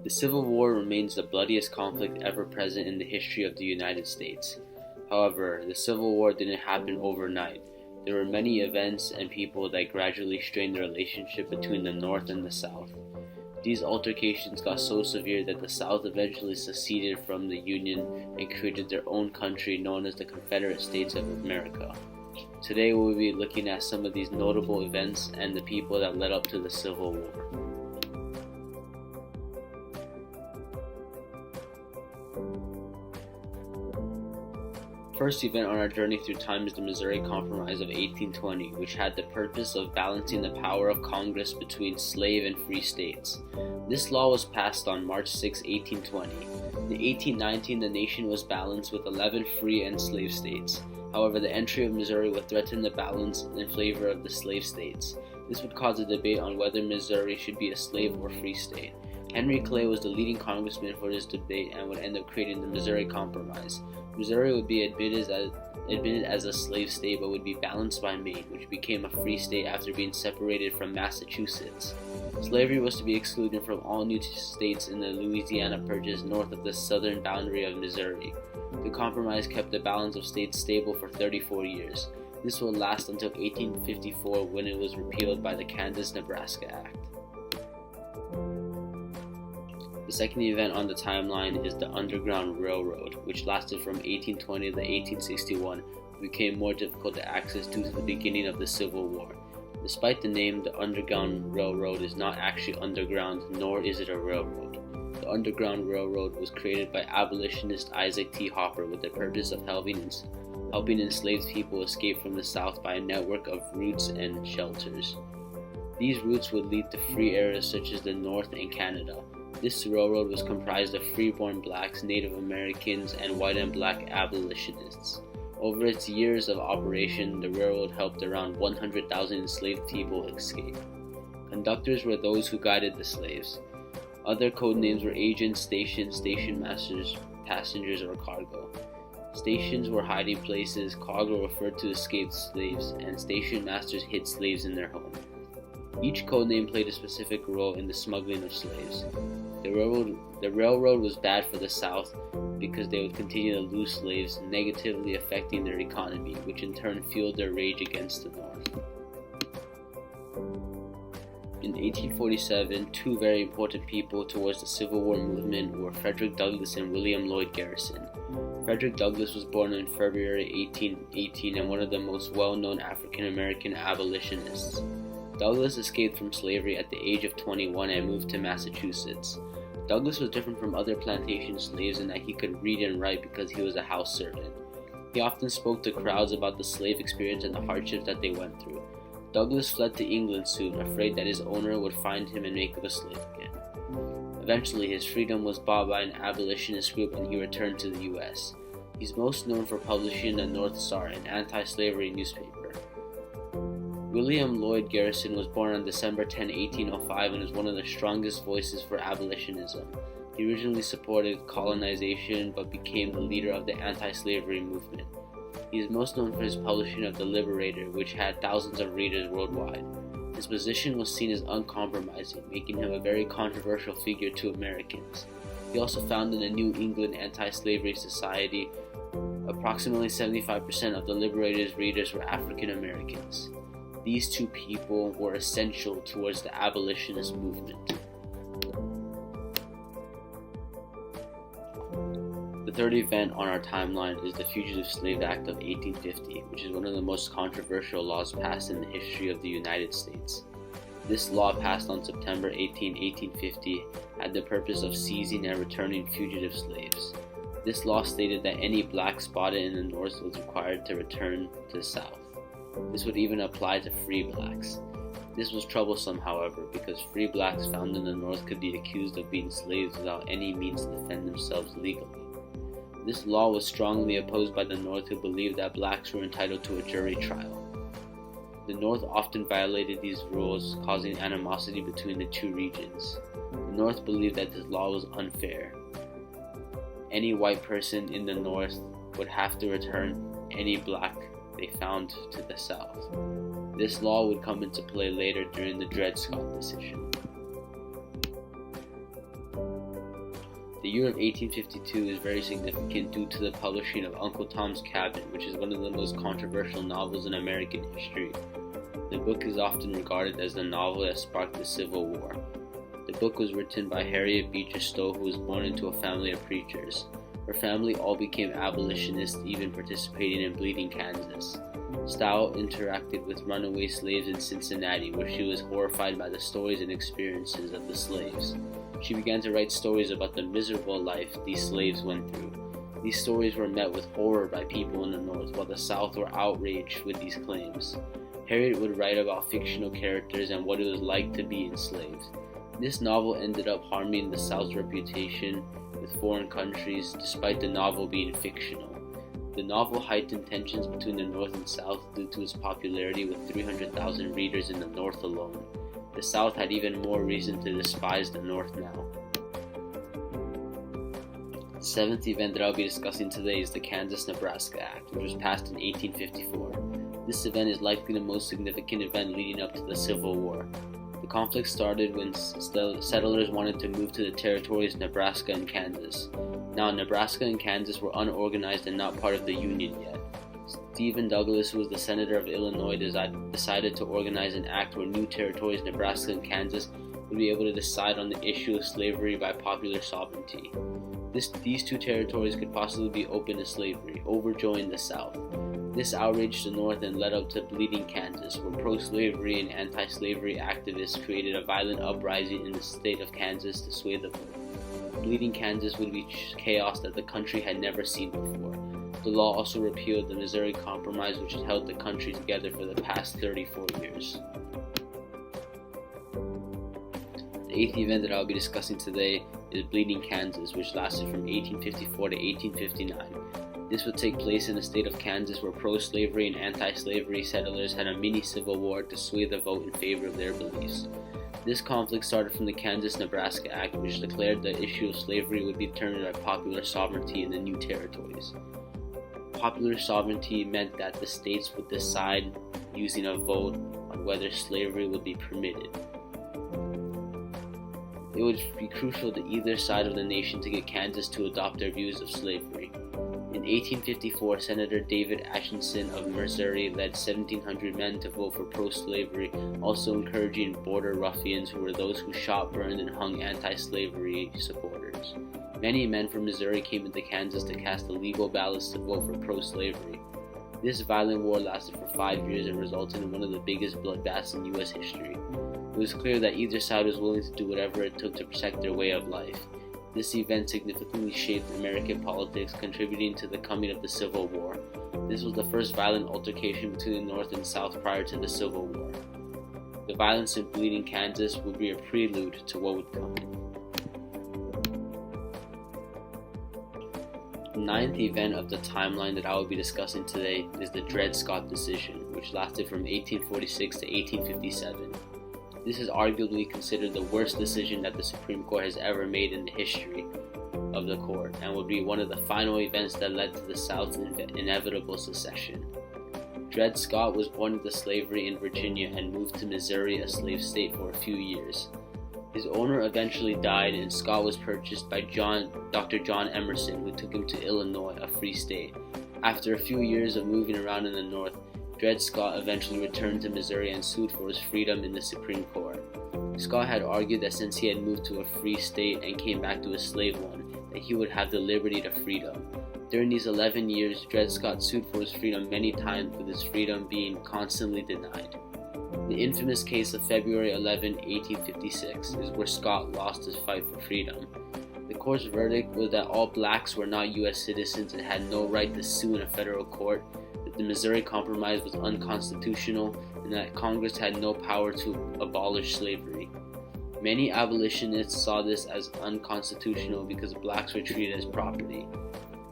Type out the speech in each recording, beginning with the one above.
The Civil War remains the bloodiest conflict ever present in the history of the United States. However, the Civil War didn't happen overnight. There were many events and people that gradually strained the relationship between the North and the South. These altercations got so severe that the South eventually seceded from the Union and created their own country known as the Confederate States of America. Today we'll be looking at some of these notable events and the people that led up to the Civil War. First event on our journey through time is the Missouri Compromise of 1820, which had the purpose of balancing the power of Congress between slave and free states. This law was passed on March 6, 1820. In 1819, the nation was balanced with 11 free and slave states. However, the entry of Missouri would threaten the balance in favor of the slave states. This would cause a debate on whether Missouri should be a slave or free state. Henry Clay was the leading congressman for this debate and would end up creating the Missouri Compromise. Missouri would be admitted as a slave state but would be balanced by Maine, which became a free state after being separated from Massachusetts. Slavery was to be excluded from all new states in the Louisiana Purchase north of the southern boundary of Missouri. The compromise kept the balance of states stable for 34 years. This will last until 1854 when it was repealed by the Kansas-Nebraska Act. The second event on the timeline is the Underground Railroad, which lasted from 1820 to 1861 and became more difficult to access due to the beginning of the Civil War. Despite the name, the Underground Railroad is not actually underground, nor is it a railroad. The Underground Railroad was created by abolitionist Isaac T. Hopper with the purpose of helping enslaved people escape from the South by a network of routes and shelters. These routes would lead to free areas such as the North and Canada. This railroad was comprised of freeborn blacks, Native Americans, and white and black abolitionists. Over its years of operation, the railroad helped around 100,000 enslaved people escape. Conductors were those who guided the slaves. Other code names were agents, stations, station masters, passengers, or cargo. Stations were hiding places, cargo referred to escaped slaves, and station masters hid slaves in their home. Each code name played a specific role in the smuggling of slaves. The railroad was bad for the South because they would continue to lose slaves, negatively affecting their economy, which in turn fueled their rage against the North. In 1847, two very important people towards the Civil War movement were Frederick Douglass and William Lloyd Garrison. Frederick Douglass was born in February 1818 and one of the most well-known African-American abolitionists. Douglass escaped from slavery at the age of 21 and moved to Massachusetts. Douglass was different from other plantation slaves in that he could read and write because he was a house servant. He often spoke to crowds about the slave experience and the hardships that they went through. Douglass fled to England soon, afraid that his owner would find him and make him a slave again. Eventually, his freedom was bought by an abolitionist group and he returned to the U.S. He's most known for publishing the North Star, an anti-slavery newspaper. William Lloyd Garrison was born on December 10, 1805 and is one of the strongest voices for abolitionism. He originally supported colonization but became the leader of the anti-slavery movement. He is most known for his publishing of The Liberator, which had thousands of readers worldwide. His position was seen as uncompromising, making him a very controversial figure to Americans. He also founded a New England Anti-Slavery Society. Approximately 75% of The Liberator's readers were African Americans. These two people were essential towards the abolitionist movement. The third event on our timeline is the Fugitive Slave Act of 1850, which is one of the most controversial laws passed in the history of the United States. This law, passed on September 18, 1850, had the purpose of seizing and returning fugitive slaves. This law stated that any black spotted in the North was required to return to the South. This would even apply to free blacks. This was troublesome, however, because free blacks found in the North could be accused of being slaves without any means to defend themselves legally. This law was strongly opposed by the North, who believed that blacks were entitled to a jury trial. The North often violated these rules, causing animosity between the two regions. The North believed that this law was unfair. Any white person in the North would have to return any black they found to the South. This law would come into play later during the Dred Scott decision. The year of 1852 is very significant due to the publishing of Uncle Tom's Cabin, which is one of the most controversial novels in American history. The book is often regarded as the novel that sparked the Civil War. The book was written by Harriet Beecher Stowe, who was born into a family of preachers. Her family all became abolitionists, even participating in Bleeding Kansas. Stowe interacted with runaway slaves in Cincinnati, where she was horrified by the stories and experiences of the slaves. She began to write stories about the miserable life these slaves went through. These stories were met with horror by people in the North, while the South were outraged with these claims. Harriet would write about fictional characters and what it was like to be enslaved. This novel ended up harming the South's reputation with foreign countries, despite the novel being fictional. The novel heightened tensions between the North and South due to its popularity with 300,000 readers in the North alone. The South had even more reason to despise the North now. The seventh event that I'll be discussing today is the Kansas-Nebraska Act, which was passed in 1854. This event is likely the most significant event leading up to the Civil War. The conflict started when settlers wanted to move to the territories Nebraska and Kansas. Now, Nebraska and Kansas were unorganized and not part of the Union yet. Stephen Douglas, who was the senator of Illinois, decided to organize an act where new territories, Nebraska and Kansas, would be able to decide on the issue of slavery by popular sovereignty. These two territories could possibly be open to slavery, overjoin the South. This outraged the North and led up to Bleeding Kansas, where pro-slavery and anti-slavery activists created a violent uprising in the state of Kansas to sway the vote. Bleeding Kansas would be chaos that the country had never seen before. The law also repealed the Missouri Compromise, which had held the country together for the past 34 years. The eighth event that I'll be discussing today is Bleeding Kansas, which lasted from 1854 to 1859. This would take place in the state of Kansas, where pro-slavery and anti-slavery settlers had a mini-civil war to sway the vote in favor of their beliefs. This conflict started from the Kansas-Nebraska Act, which declared the issue of slavery would be determined by popular sovereignty in the new territories. Popular sovereignty meant that the states would decide using a vote on whether slavery would be permitted. It would be crucial to either side of the nation to get Kansas to adopt their views of slavery. In 1854, Senator David Atchison of Missouri led 1,700 men to vote for pro-slavery, also encouraging border ruffians, who were those who shot, burned, and hung anti-slavery supporters. Many men from Missouri came into Kansas to cast illegal ballots to vote for pro-slavery. This violent war lasted for 5 years and resulted in one of the biggest bloodbaths in U.S. history. It was clear that either side was willing to do whatever it took to protect their way of life. This event significantly shaped American politics, contributing to the coming of the Civil War. This was the first violent altercation between the North and South prior to the Civil War. The violence in Bleeding Kansas would be a prelude to what would come. The ninth event of the timeline that I will be discussing today is the Dred Scott decision, which lasted from 1846 to 1857. This is arguably considered the worst decision that the Supreme Court has ever made in the history of the court, and would be one of the final events that led to the South's inevitable secession. Dred Scott was born into slavery in Virginia and moved to Missouri, a slave state, for a few years. His owner eventually died, and Scott was purchased by Dr. John Emerson, who took him to Illinois, a free state. After a few years of moving around in the North, Dred Scott eventually returned to Missouri and sued for his freedom in the Supreme Court. Scott had argued that since he had moved to a free state and came back to a slave one, that he would have the liberty to freedom. During these 11 years, Dred Scott sued for his freedom many times, with his freedom being constantly denied. The infamous case of February 11, 1856 is where Scott lost his fight for freedom. The court's verdict was that all blacks were not U.S. citizens and had no right to sue in a federal court, that the Missouri Compromise was unconstitutional, and that Congress had no power to abolish slavery. Many abolitionists saw this as unconstitutional because blacks were treated as property.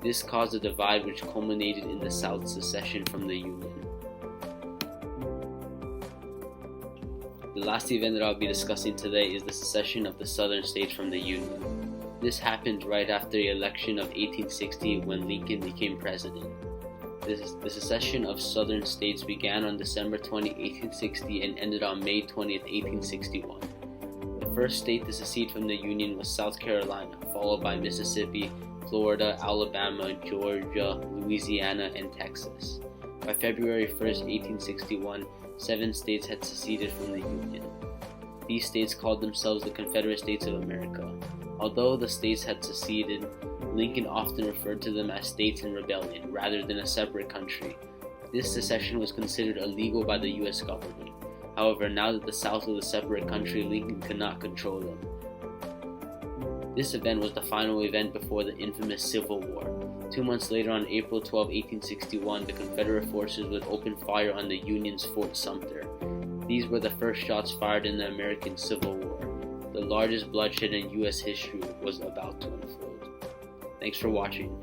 This caused a divide which culminated in the South's secession from the Union. The last event that I'll be discussing today is the secession of the southern states from the Union. This happened right after the election of 1860 when Lincoln became president. The secession of southern states began on December 20, 1860 and ended on May 20, 1861. The first state to secede from the Union was South Carolina, followed by Mississippi, Florida, Alabama, Georgia, Louisiana, and Texas. By February 1st, 1861, 7 states had seceded from the Union. These states called themselves the Confederate States of America. Although the states had seceded, Lincoln often referred to them as states in rebellion rather than a separate country. This secession was considered illegal by the U.S. government. However, now that the South was a separate country, Lincoln could not control them. This event was the final event before the infamous Civil War. 2 months later, on April 12, 1861, the Confederate forces would open fire on the Union's Fort Sumter. These were the first shots fired in the American Civil War. The largest bloodshed in U.S. history was about to unfold. Thanks for watching.